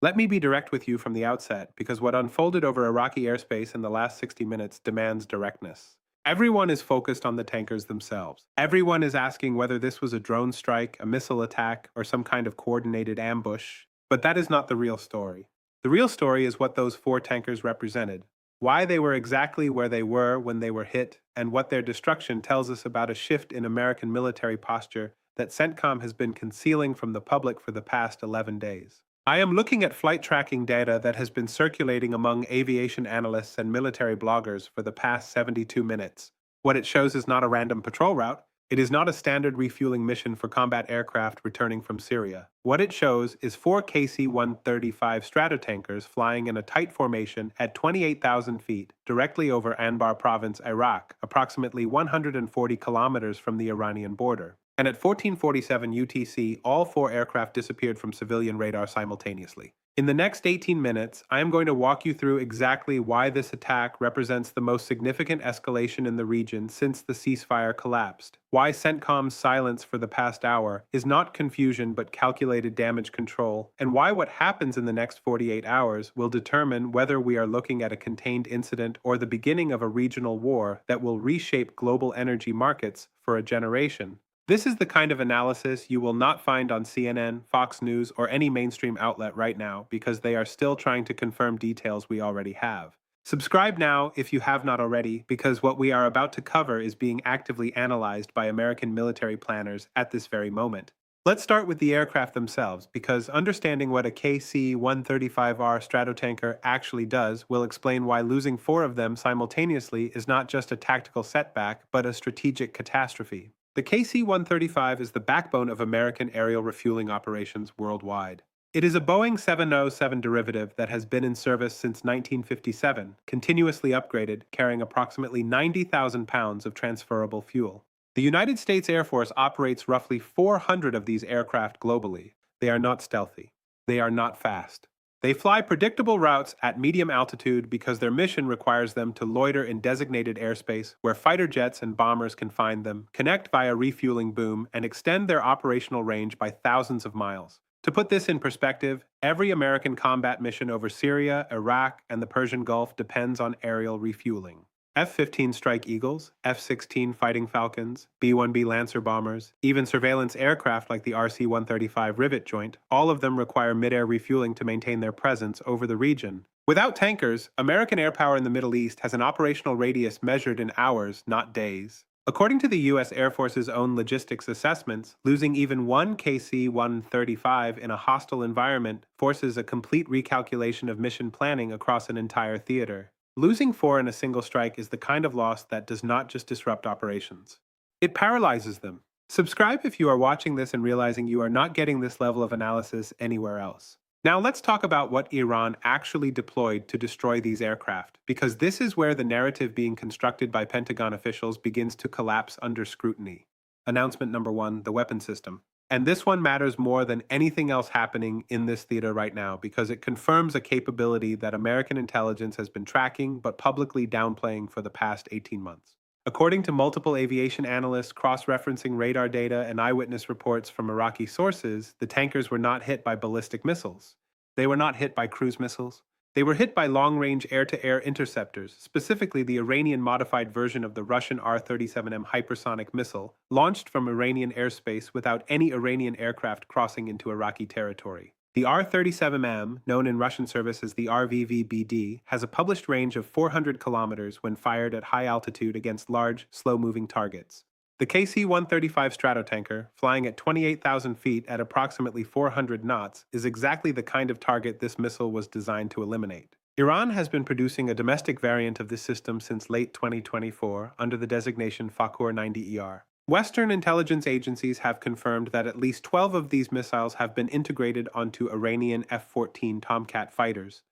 Let me be direct with you from the outset, because what unfolded over Iraqi airspace in the last 60 minutes demands directness. Everyone is focused on the tankers themselves. Everyone is asking whether this was a drone strike, a missile attack, or some kind of coordinated ambush. But that is not the real story. The real story is what those four tankers represented, why they were exactly where they were when they were hit, and what their destruction tells us about a shift in American military posture that CENTCOM has been concealing from the public for the past 11 days. I am looking at flight tracking data that has been circulating among aviation analysts and military bloggers for the past 72 minutes. What it shows is not a random patrol route. It is not a standard refueling mission for combat aircraft returning from Syria. What it shows is four KC-135 Stratotankers flying in a tight formation at 28,000 feet directly over Anbar province, Iraq, approximately 140 kilometers from the Iranian border. And at 14:47 UTC, all four aircraft disappeared from civilian radar simultaneously. In the next 18 minutes, I am going to walk you through exactly why this attack represents the most significant escalation in the region since the ceasefire collapsed, why CENTCOM's silence for the past hour is not confusion but calculated damage control, and why what happens in the next 48 hours will determine whether we are looking at a contained incident or the beginning of a regional war that will reshape global energy markets for a generation. This is the kind of analysis you will not find on CNN, Fox News, or any mainstream outlet right now because they are still trying to confirm details we already have. Subscribe now if you have not already, because what we are about to cover is being actively analyzed by American military planners at this very moment. Let's start with the aircraft themselves, because understanding what a KC-135R Stratotanker actually does will explain why losing four of them simultaneously is not just a tactical setback, but a strategic catastrophe. The KC-135 is the backbone of American aerial refueling operations worldwide. It is a Boeing 707 derivative that has been in service since 1957, continuously upgraded, carrying approximately 90,000 pounds of transferable fuel. The United States Air Force operates roughly 400 of these aircraft globally. They are not stealthy. They are not fast. They fly predictable routes at medium altitude because their mission requires them to loiter in designated airspace where fighter jets and bombers can find them, connect via refueling boom, and extend their operational range by thousands of miles. To put this in perspective, every American combat mission over Syria, Iraq, and the Persian Gulf depends on aerial refueling. F-15 Strike Eagles, F-16 Fighting Falcons, B-1B Lancer bombers, even surveillance aircraft like the RC-135 Rivet Joint, all of them require mid-air refueling to maintain their presence over the region. Without tankers, American air power in the Middle East has an operational radius measured in hours, not days. According to the U.S. Air Force's own logistics assessments, losing even one KC-135 in a hostile environment forces a complete recalculation of mission planning across an entire theater. Losing four in a single strike is the kind of loss that does not just disrupt operations. It paralyzes them. Subscribe if you are watching this and realizing you are not getting this level of analysis anywhere else. Now let's talk about what Iran actually deployed to destroy these aircraft, because this is where the narrative being constructed by Pentagon officials begins to collapse under scrutiny. Announcement number one, the weapon system. And this one matters more than anything else happening in this theater right now because it confirms a capability that American intelligence has been tracking but publicly downplaying for the past 18 months. According to multiple aviation analysts cross-referencing radar data and eyewitness reports from Iraqi sources, the tankers were not hit by ballistic missiles. They were not hit by cruise missiles. They were hit by long-range air-to-air interceptors, specifically the Iranian-modified version of the Russian R-37M hypersonic missile, launched from Iranian airspace without any Iranian aircraft crossing into Iraqi territory. The R-37M, known in Russian service as the RVVBD, has a published range of 400 kilometers when fired at high altitude against large, slow-moving targets. The KC-135 Stratotanker, flying at 28,000 feet at approximately 400 knots, is exactly the kind of target this missile was designed to eliminate. Iran has been producing a domestic variant of this system since late 2024 under the designation Fakhur 90ER. Western intelligence agencies have confirmed that at least 12 of these missiles have been integrated onto Iranian F-14 Tomcat fighters,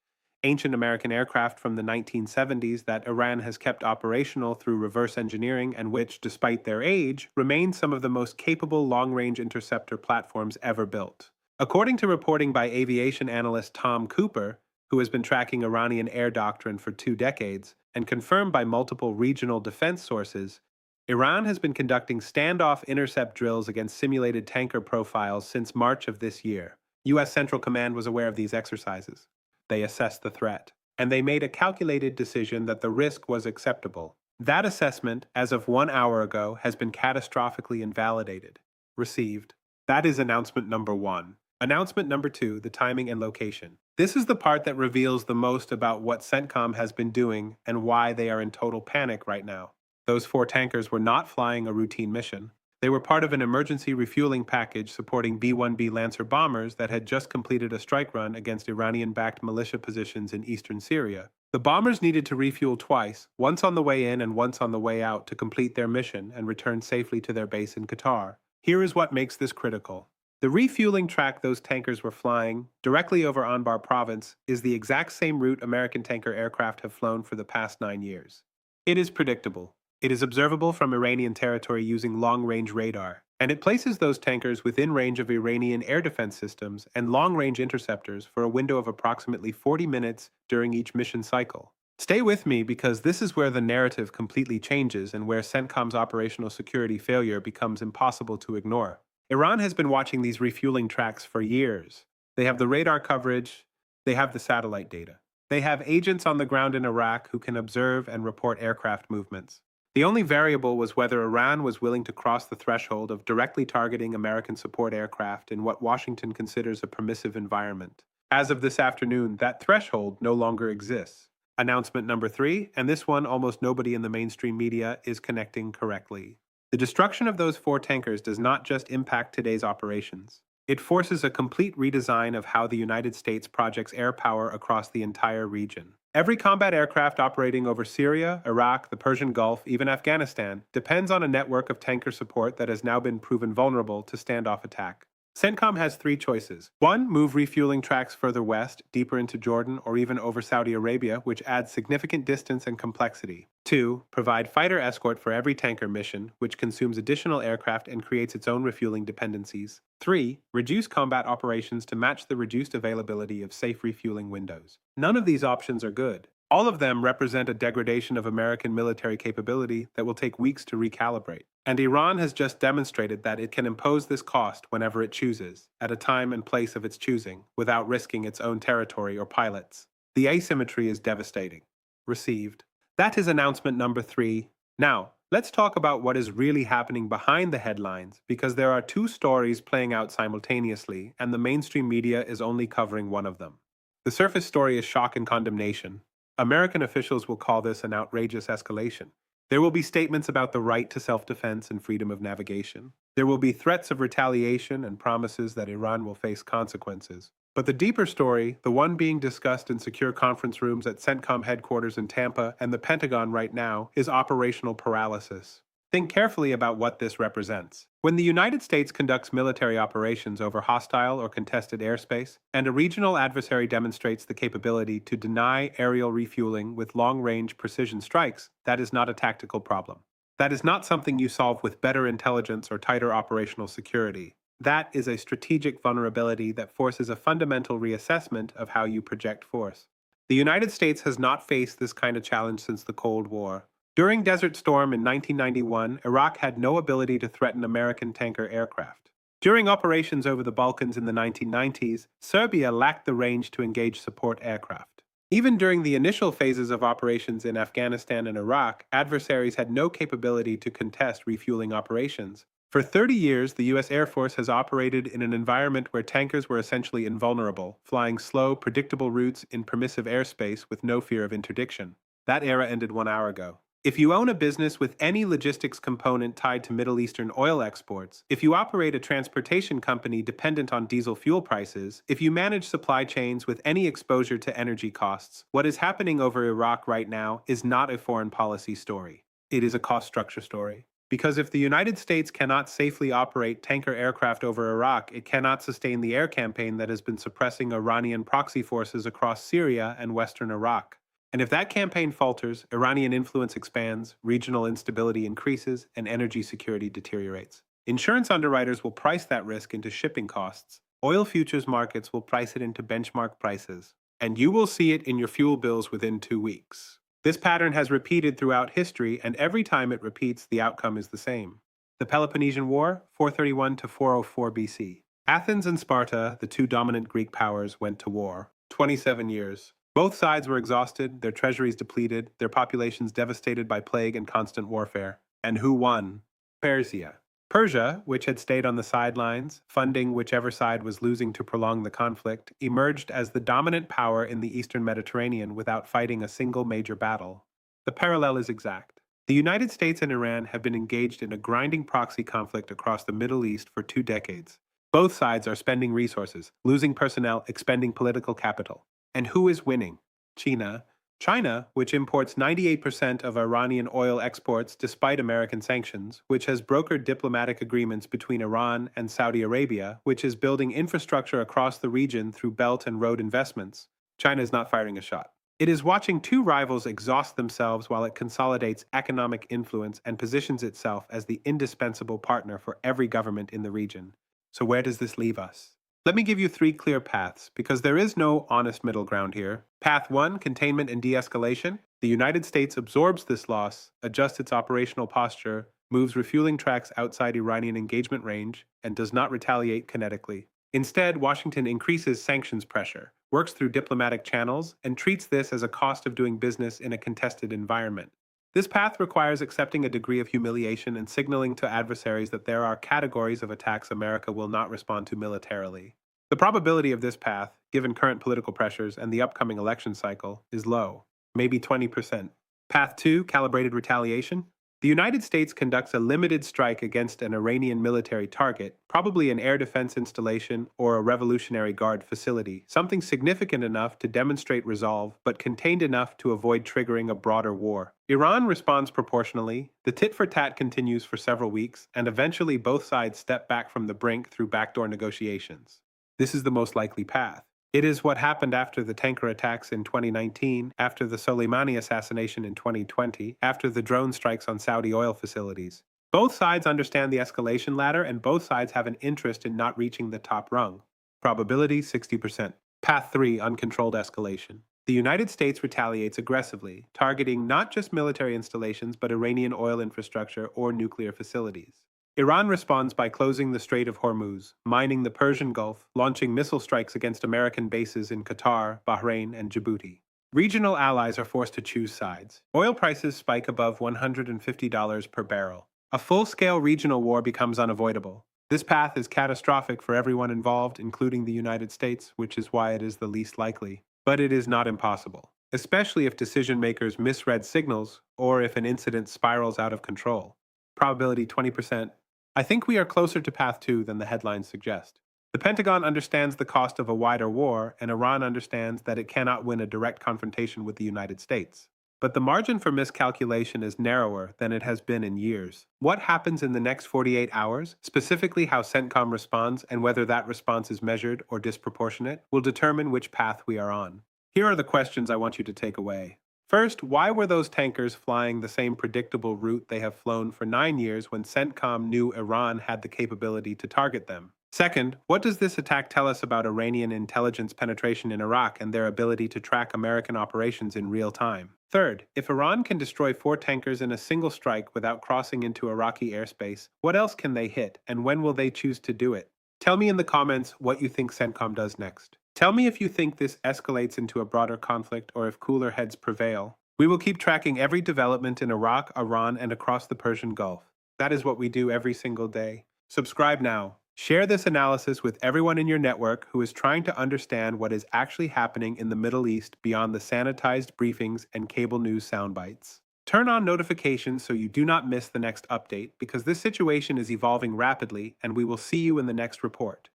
ancient American aircraft from the 1970s that Iran has kept operational through reverse engineering and which, despite their age, remain some of the most capable long-range interceptor platforms ever built. According to reporting by aviation analyst Tom Cooper, who has been tracking Iranian air doctrine for 2 decades, and confirmed by multiple regional defense sources, Iran has been conducting standoff intercept drills against simulated tanker profiles since March of this year. U.S. Central Command was aware of these exercises. They assessed the threat, and they made a calculated decision that the risk was acceptable. That assessment, as of 1 hour ago, has been catastrophically invalidated. Received. That is announcement number 1. Announcement number 2, the timing and location. This is the part that reveals the most about what CENTCOM has been doing and why they are in total panic right now. Those 4 tankers were not flying a routine mission. They were part of an emergency refueling package supporting B-1B Lancer bombers that had just completed a strike run against Iranian-backed militia positions in eastern Syria. The bombers needed to refuel twice, once on the way in and once on the way out, to complete their mission and return safely to their base in Qatar. Here is what makes this critical. The refueling track those tankers were flying, directly over Anbar province, is the exact same route American tanker aircraft have flown for the past 9 years. It is predictable. It is observable from Iranian territory using long-range radar, and it places those tankers within range of Iranian air defense systems and long-range interceptors for a window of approximately 40 minutes during each mission cycle. Stay with me, because this is where the narrative completely changes and where CENTCOM's operational security failure becomes impossible to ignore. Iran has been watching these refueling tracks for years. They have the radar coverage, they have the satellite data. They have agents on the ground in Iraq who can observe and report aircraft movements. The only variable was whether Iran was willing to cross the threshold of directly targeting American support aircraft in what Washington considers a permissive environment. As of this afternoon, that threshold no longer exists. Announcement number 3, and this one almost nobody in the mainstream media is connecting correctly. The destruction of those 4 tankers does not just impact today's operations. It forces a complete redesign of how the United States projects air power across the entire region. Every combat aircraft operating over Syria, Iraq, the Persian Gulf, even Afghanistan, depends on a network of tanker support that has now been proven vulnerable to standoff attack. CENTCOM has 3 choices. 1. Move refueling tracks further west, deeper into Jordan or even over Saudi Arabia, which adds significant distance and complexity. 2. Provide fighter escort for every tanker mission, which consumes additional aircraft and creates its own refueling dependencies. 3. Reduce combat operations to match the reduced availability of safe refueling windows. None of these options are good. All of them represent a degradation of American military capability that will take weeks to recalibrate. And Iran has just demonstrated that it can impose this cost whenever it chooses, at a time and place of its choosing, without risking its own territory or pilots. The asymmetry is devastating. Received. That is announcement number 3. Now, let's talk about what is really happening behind the headlines, because there are 2 stories playing out simultaneously, and the mainstream media is only covering one of them. The surface story is shock and condemnation. American officials will call this an outrageous escalation. There will be statements about the right to self-defense and freedom of navigation. There will be threats of retaliation and promises that Iran will face consequences. But the deeper story, the one being discussed in secure conference rooms at CENTCOM headquarters in Tampa and the Pentagon right now, is operational paralysis. Think carefully about what this represents. When the United States conducts military operations over hostile or contested airspace, and a regional adversary demonstrates the capability to deny aerial refueling with long-range precision strikes, that is not a tactical problem. That is not something you solve with better intelligence or tighter operational security. That is a strategic vulnerability that forces a fundamental reassessment of how you project force. The United States has not faced this kind of challenge since the Cold War. During Desert Storm in 1991, Iraq had no ability to threaten American tanker aircraft. During operations over the Balkans in the 1990s, Serbia lacked the range to engage support aircraft. Even during the initial phases of operations in Afghanistan and Iraq, adversaries had no capability to contest refueling operations. For 30 years, the U.S. Air Force has operated in an environment where tankers were essentially invulnerable, flying slow, predictable routes in permissive airspace with no fear of interdiction. That era ended 1 hour ago. If you own a business with any logistics component tied to Middle Eastern oil exports, if you operate a transportation company dependent on diesel fuel prices, if you manage supply chains with any exposure to energy costs, what is happening over Iraq right now is not a foreign policy story. It is a cost structure story. Because if the United States cannot safely operate tanker aircraft over Iraq, it cannot sustain the air campaign that has been suppressing Iranian proxy forces across Syria and western Iraq. And if that campaign falters, Iranian influence expands, regional instability increases, and energy security deteriorates. Insurance underwriters will price that risk into shipping costs. Oil futures markets will price it into benchmark prices. And you will see it in your fuel bills within 2 weeks. This pattern has repeated throughout history, and every time it repeats, the outcome is the same. The Peloponnesian War, 431 to 404 BC. Athens and Sparta, the two dominant Greek powers, went to war. 27 years. Both sides were exhausted, their treasuries depleted, their populations devastated by plague and constant warfare. And who won? Persia. Persia, which had stayed on the sidelines, funding whichever side was losing to prolong the conflict, emerged as the dominant power in the eastern Mediterranean without fighting a single major battle. The parallel is exact. The United States and Iran have been engaged in a grinding proxy conflict across the Middle East for 2 decades. Both sides are spending resources, losing personnel, expending political capital. And who is winning? China. China, which imports 98% of Iranian oil exports despite American sanctions, which has brokered diplomatic agreements between Iran and Saudi Arabia, which is building infrastructure across the region through Belt and Road investments. China is not firing a shot. It is watching two rivals exhaust themselves while it consolidates economic influence and positions itself as the indispensable partner for every government in the region. So where does this leave us? Let me give you 3 clear paths, because there is no honest middle ground here. Path 1, containment and de-escalation. The United States absorbs this loss, adjusts its operational posture, moves refueling tracks outside Iranian engagement range, and does not retaliate kinetically. Instead, Washington increases sanctions pressure, works through diplomatic channels, and treats this as a cost of doing business in a contested environment. This path requires accepting a degree of humiliation and signaling to adversaries that there are categories of attacks America will not respond to militarily. The probability of this path, given current political pressures and the upcoming election cycle, is low, maybe 20%. Path 2, calibrated retaliation. The United States conducts a limited strike against an Iranian military target, probably an air defense installation or a Revolutionary Guard facility, something significant enough to demonstrate resolve, but contained enough to avoid triggering a broader war. Iran responds proportionally, the tit-for-tat continues for several weeks, and eventually both sides step back from the brink through backdoor negotiations. This is the most likely path. It is what happened after the tanker attacks in 2019, after the Soleimani assassination in 2020, after the drone strikes on Saudi oil facilities. Both sides understand the escalation ladder, and both sides have an interest in not reaching the top rung. Probability 60%. Path 3, uncontrolled escalation. The United States retaliates aggressively, targeting not just military installations but Iranian oil infrastructure or nuclear facilities. Iran responds by closing the Strait of Hormuz, mining the Persian Gulf, launching missile strikes against American bases in Qatar, Bahrain, and Djibouti. Regional allies are forced to choose sides. Oil prices spike above $150 per barrel. A full-scale regional war becomes unavoidable. This path is catastrophic for everyone involved, including the United States, which is why it is the least likely. But it is not impossible, especially if decision-makers misread signals or if an incident spirals out of control. Probability 20%. I think we are closer to path 2 than the headlines suggest. The Pentagon understands the cost of a wider war, and Iran understands that it cannot win a direct confrontation with the United States. But the margin for miscalculation is narrower than it has been in years. What happens in the next 48 hours, specifically how CENTCOM responds and whether that response is measured or disproportionate, will determine which path we are on. Here are the questions I want you to take away. First, why were those tankers flying the same predictable route they have flown for 9 years when CENTCOM knew Iran had the capability to target them? Second, what does this attack tell us about Iranian intelligence penetration in Iraq and their ability to track American operations in real time? Third, if Iran can destroy 4 tankers in a single strike without crossing into Iraqi airspace, what else can they hit, and when will they choose to do it? Tell me in the comments what you think CENTCOM does next. Tell me if you think this escalates into a broader conflict or if cooler heads prevail. We will keep tracking every development in Iraq, Iran, and across the Persian Gulf. That is what we do every single day. Subscribe now. Share this analysis with everyone in your network who is trying to understand what is actually happening in the Middle East beyond the sanitized briefings and cable news soundbites. Turn on notifications so you do not miss the next update, because this situation is evolving rapidly and we will see you in the next report.